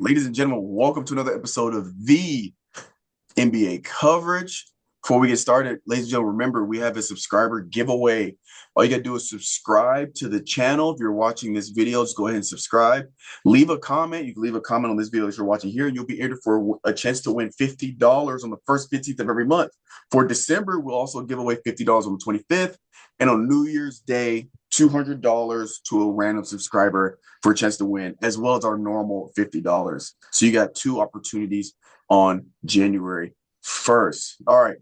Ladies and gentlemen, welcome to another episode of the NBA Coverage. Before we get started, ladies and gentlemen, remember we have a subscriber giveaway. All you got to do is subscribe to the channel. If you're watching this video, just go ahead and subscribe. Leave a comment. You can leave a comment on this video that you're watching here, and you'll be entered for a chance to win $50 on the first 15th of every month. For December, we'll also give away $50 on the 25th. And on New Year's Day, $200 to a random subscriber for a chance to win, as well as our normal $50. So you got two opportunities on January 1st. All right.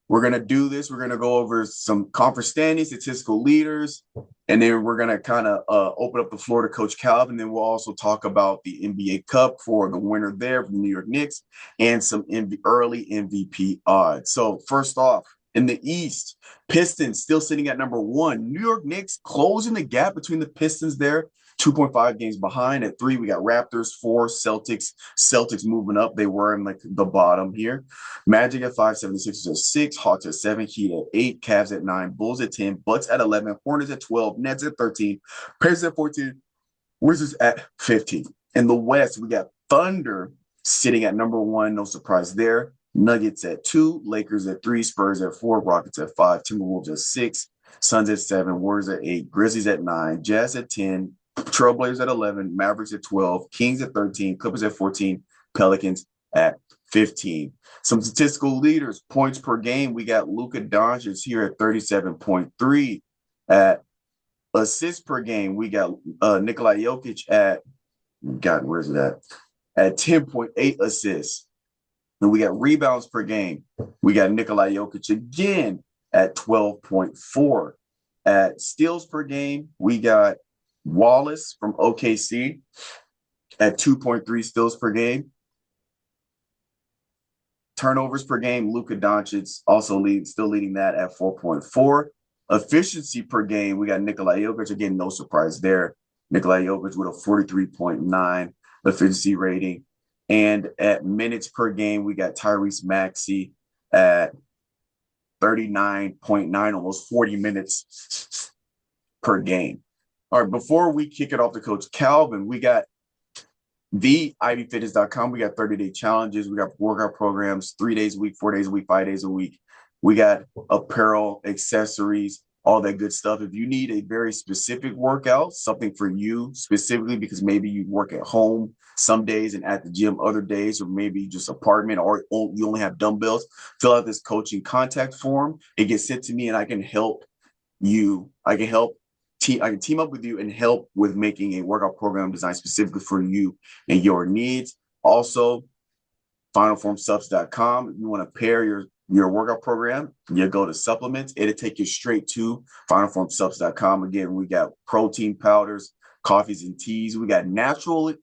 We're going to do this. We're going to go over some conference standings, statistical leaders, and then we're going to kind of open up the floor to Coach Calvin. Then we'll also talk about the NBA Cup for the winner there from the New York Knicks and some early MVP odds. So first off, in the East, Pistons still sitting at number one. New York Knicks closing the gap between the Pistons there. 2.5 games behind. At 3, we got Raptors. 4, Celtics. Celtics moving up. They were in like the bottom here. Magic at 5, 76ers at 6, Hawks at 7, Heat at 8, Cavs at 9, Bulls at 10, Bucks at 11, Hornets at 12, Nets at 13, Pacers at 14, Wizards at 15. In the West, we got Thunder sitting at number 1. No surprise there. Nuggets at 2, Lakers at 3, Spurs at 4, Rockets at 5, Timberwolves at 6, Suns at 7, Warriors at 8, Grizzlies at 9, Jazz at 10, Trailblazers at 11, Mavericks at 12, Kings at 13, Clippers at 14, Pelicans at 15. Some statistical leaders, points per game. We got Luka Doncic here at 37.3. At assists per game, we got Nikola Jokic at, God, where's it at 10.8 assists. And we got rebounds per game. We got Nikola Jokic again at 12.4. At steals per game, we got Wallace from OKC at 2.3 steals per game. Turnovers per game, Luka Doncic also still leading that at 4.4. Efficiency per game, we got Nikola Jokic. Again, no surprise there. Nikola Jokic with a 43.9 efficiency rating. And at minutes per game, we got Tyrese Maxey at 39.9, almost 40 minutes per game. All right, before we kick it off to Coach Calvin, we got the ivyfitness.com. We got 30-day challenges. We got workout programs, 3 days a week, 4 days a week, 5 days a week. We got apparel, accessories, all that good stuff. If you need a very specific workout, something for you specifically, because maybe you work at home some days and at the gym other days, or maybe just apartment, or you only have dumbbells, fill out this coaching contact form. It gets sent to me and I can help you. I can team up with you and help with making a workout program designed specifically for you and your needs. Also, finalformsubs.com. If you want to pair your workout program, you go to supplements. It'll take you straight to finalformsubs.com. Again, we got protein powders, coffees and teas. We got natural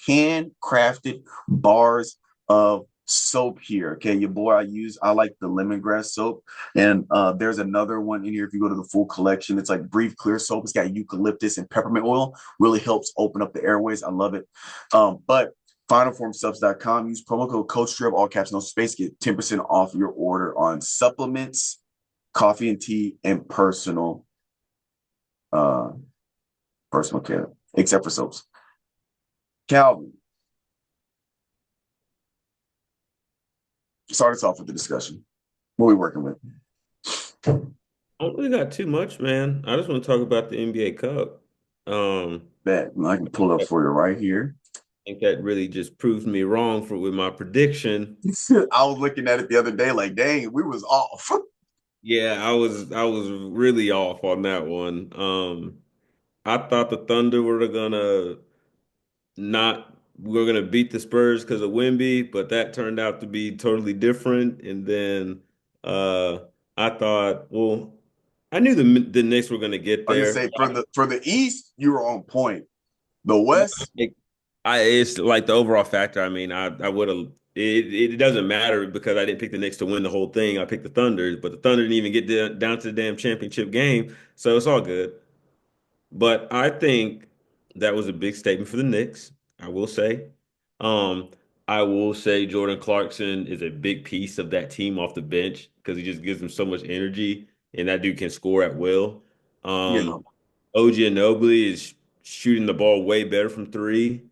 handcrafted bars of soap here. Okay, your boy, I like the lemongrass soap, and there's another one in here. If you go to the full collection, it's like Breathe Clear soap. It's got eucalyptus and peppermint oil. Really helps open up the airways. I love it. But finalformsubs.com, use promo code CoachStrib, all caps, no space, get 10% off your order on supplements, coffee and tea, and personal care, except for soaps. Calvin, start us off with the discussion. What are we working with? I don't really got too much, man. I just want to talk about the NBA Cup. Bet I can pull it up for you right here. I think that really just proved me wrong with my prediction. I was looking at it the other day, like, dang, we was off. Yeah, I was really off on that one. I thought the Thunder were gonna not we're gonna beat the Spurs because of Wemby, but that turned out to be totally different. And then uh I thought, well, I knew the Knicks were gonna get I was gonna there. say for the East, you were on point. The West, It's like the overall factor. I mean, I would have. It doesn't matter because I didn't pick the Knicks to win the whole thing. I picked the Thunder, but the Thunder didn't even get down to the damn championship game, so it's all good. But I think that was a big statement for the Knicks. I will say, um, I will say Jordan Clarkson is a big piece of that team off the bench because he just gives them so much energy, and that dude can score at will. you know, OG Anunoby is shooting the ball way better from three.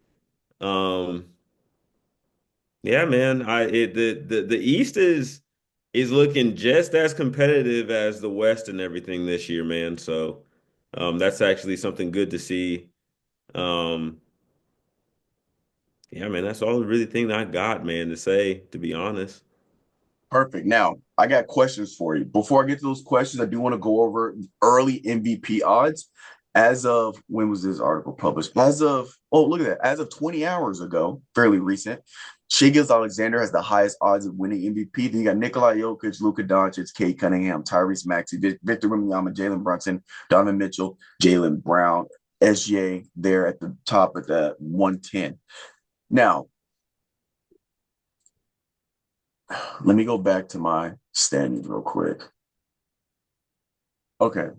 Um, yeah, man. The East is looking just as competitive as the West and everything this year, man. So that's actually something good to see. Um, yeah, man, that's all the really thing that I got, man, to say, to be honest. Perfect. Now, I got questions for you. Before I get to those questions, I do want to go over early MVP odds. As of when was this article published? Look at that. As of 20 hours ago, fairly recent, Shai Alexander has the highest odds of winning MVP. Then you got Nikola Jokic, Luka Doncic, Kate Cunningham, Tyrese Maxey, Victor Wembanyama, Jalen Brunson, Donovan Mitchell, Jalen Brown, SGA there at the top at the 110. Now, let me go back to my standings real quick. Okay.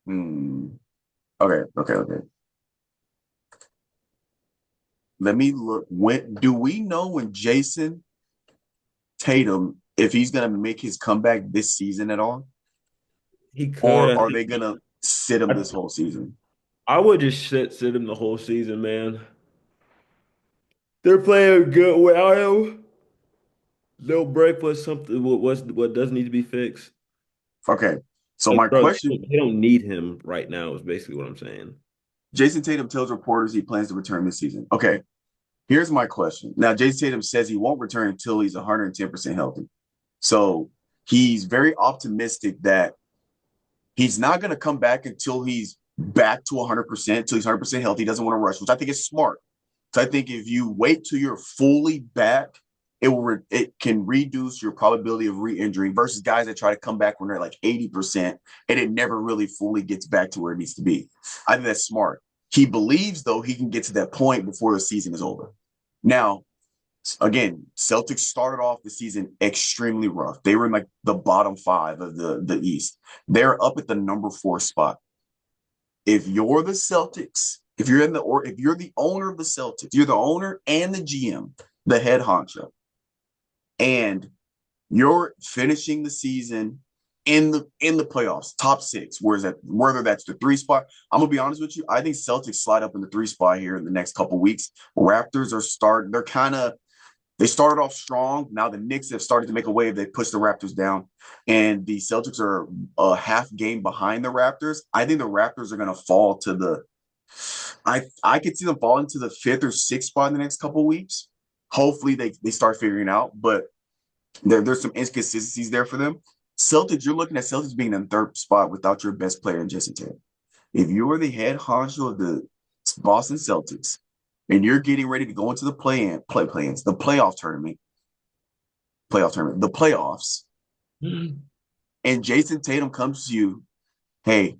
Hmm. Okay. Let me look. When do we know when Jason Tatum, if he's gonna make his comeback this season at all? He could. Or are they gonna sit him I, this whole season? I would just sit him the whole season, man. They're playing good without him. They'll break what something what does need to be fixed. Okay. So Like, my bro, question, they don't need him right now, is basically what I'm saying. Jason Tatum tells reporters he plans to return this season. Okay. Here's my question. Now, Jason Tatum says he won't return until he's 110% healthy. So he's very optimistic that he's not going to come back until he's back to 100%, until he's 100% healthy. He doesn't want to rush, which I think is smart. So I think if you wait till you're fully back, it can reduce your probability of re-injury versus guys that try to come back when they're like 80% and it never really fully gets back to where it needs to be. I think that's smart. He believes though he can get to that point before the season is over. Now, again, Celtics started off the season extremely rough. They were in like the bottom five of the East. They're up at the number 4 spot. If you're the Celtics, if you're the owner of the Celtics, you're the owner and the GM, the head honcho, and you're finishing the season in the playoffs, top 6, whether that's the 3 spot. I'm gonna be honest with you. I think Celtics slide up in the 3 spot here in the next couple weeks. Raptors are starting. They started off strong. Now the Knicks have started to make a wave. They pushed the Raptors down, and the Celtics are a half game behind the Raptors. I think the Raptors are going to fall to the. I could see them falling to the 5th or 6th spot in the next couple of weeks. Hopefully they start figuring it out, but there's some inconsistencies there for them. Celtics, you're looking at Celtics being in 3rd spot without your best player in Jason Tatum. If you're the head honcho of the Boston Celtics, and you're getting ready to go into the the the playoffs, and Jason Tatum comes to you, hey,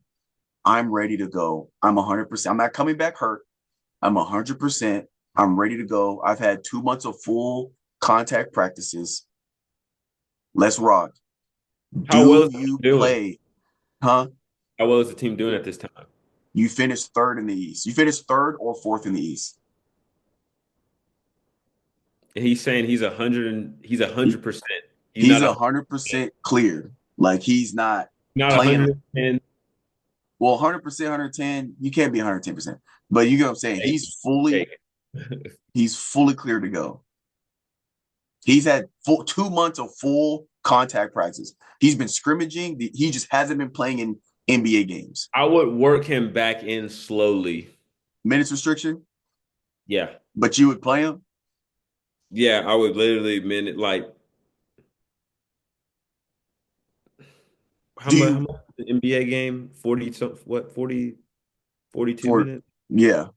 I'm ready to go. I'm 100%. I'm not coming back hurt. I'm 100%. I'm ready to go. I've had 2 months of full contact practices. Let's rock. How well Do is the team you doing? play? Huh? How well is the team doing at this time? You finished 3rd in the East. You finished 3rd or 4th in the East. He's saying he's 100%. He's He's not a a hundred percent cleared. Like he's not not playing. 110. Well, 100%, 110. You can't be 110%, but you get what I'm saying. He's fully clear to go. He's had 2 months of full contact practice. He's been scrimmaging. He just hasn't been playing in NBA games. I would work him back in slowly. Minutes restriction, Yeah. but you would play him. Yeah, I would literally minute like Do how you much the NBA game? 40 some what 42 for minutes? yeah?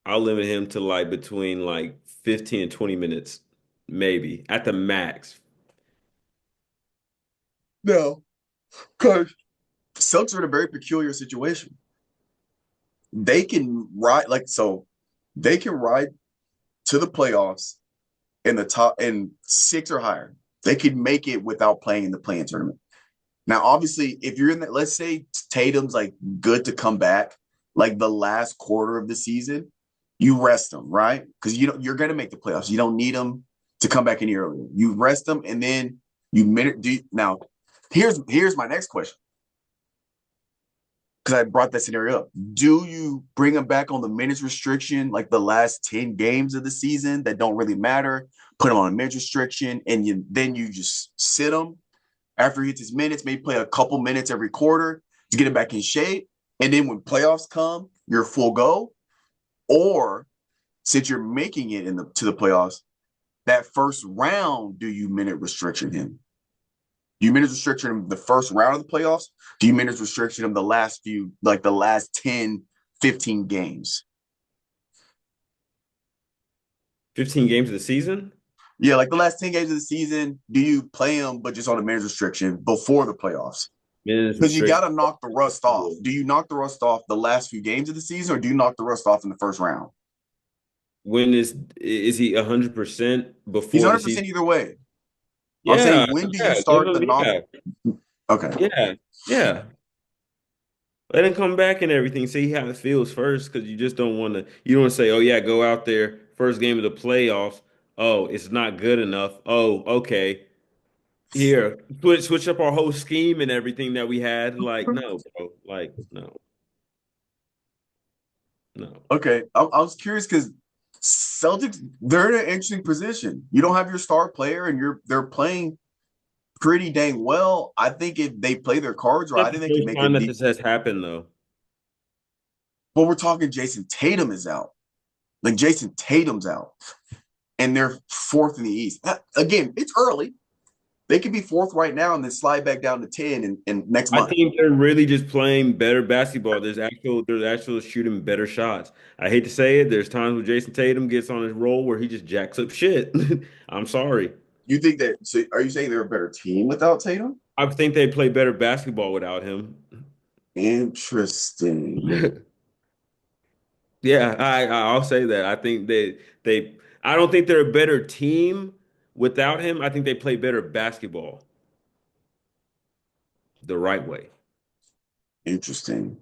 I'll limit him to like between like 15 and 20 minutes, maybe at the max. No, because Celtics are in a very peculiar situation. They can ride like so. They can ride to the playoffs in the top in 6 or higher. They could make it without playing in the playing tournament. Now, obviously, if you're in that, let's say Tatum's like good to come back, like the last quarter of the season, you rest him, right? Because you're gonna make the playoffs. You don't need him to come back any earlier. You rest him, and then you minute. Now, Here's my next question, because I brought that scenario up. Do you bring him back on the minutes restriction, like the last 10 games of the season that don't really matter? Put him on a minutes restriction, and then you just sit him after he hits his minutes, maybe play a couple minutes every quarter to get him back in shape. And then when playoffs come, you're full go. Or since you're making it to the playoffs, that first round, do you minute restriction him? Do you minutes restriction him the first round of the playoffs? Do you minutes restriction him the last few, like the last 10, 15 games? 15 games of the season? Yeah, like the last 10 games of the season, do you play him, but just on a minutes restriction before the playoffs? Minutes Because you got restriction. to knock the rust off. Do you knock the rust off the last few games of the season, or do you knock the rust off in the first round? When is he 100% He's before the 100% season? either way. I'm Yeah, saying, when do you yeah, give start the him, knock? yeah, Okay. yeah, yeah. Let him come back and everything. See how it feels first, because you just don't want to. You don't want to say, "Oh yeah, go out there first game of the playoffs. Oh, it's not good enough. Oh, okay, here, switch up our whole scheme and everything that we had." Like, no, bro. Like, no, no. Okay. I was curious because Celtics, they're in an interesting position. You don't have your star player, and they're playing pretty dang well. I think if they play their cards right, I That's the think they can first make a time that deep. this has happened, though. But we're talking Jason Tatum is out. Like Jason Tatum's out, and they're fourth in the East. Again, it's early. They could be fourth right now and then slide back down to 10 in next I month. think they're really just playing better basketball. There's actual shooting better shots. I hate to say it. There's times when Jason Tatum gets on his roll where he just jacks up shit. I'm sorry. You think that? So are you saying they're a better team without Tatum? I think they play better basketball without him. Interesting. Yeah, I'll say that. I think I don't think they're a better team without him. I think they play better basketball the right way. Interesting.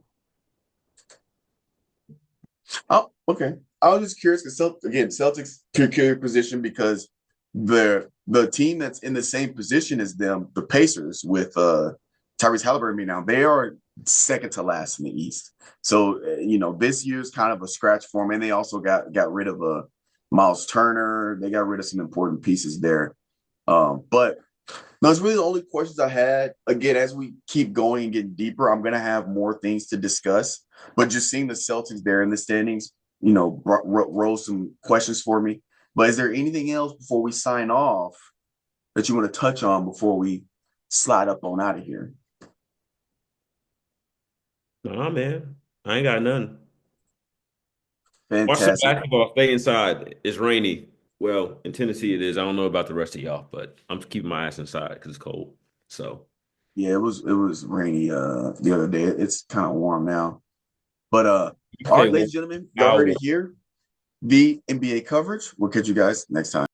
Oh, okay. I was just curious because again, Celtics peculiar position because the team that's in the same position as them, the Pacers, with Tyrese Halliburton now, they are second to last in the East. So this year's kind of a scratch for them, and they also got rid of Miles Turner. They got rid of some important pieces there. But those really the only questions I had. Again, as we keep going and getting deeper, I'm gonna have more things to discuss. But just seeing the Celtics there in the standings, rose some questions for me. But is there anything else before we sign off that you want to touch on before we slide up on out of here? Nah, man, I ain't got nothing. Watch some Fantastic. basketball. Stay inside. It's rainy. Well, in Tennessee it is. I don't know about the rest of y'all, but I'm keeping my ass inside because it's cold. So, Yeah, it was rainy the other day. It's kind of warm now. But all okay, right, well, ladies and gentlemen, y'all heard hour. it here. The NBA coverage. We'll catch you guys next time.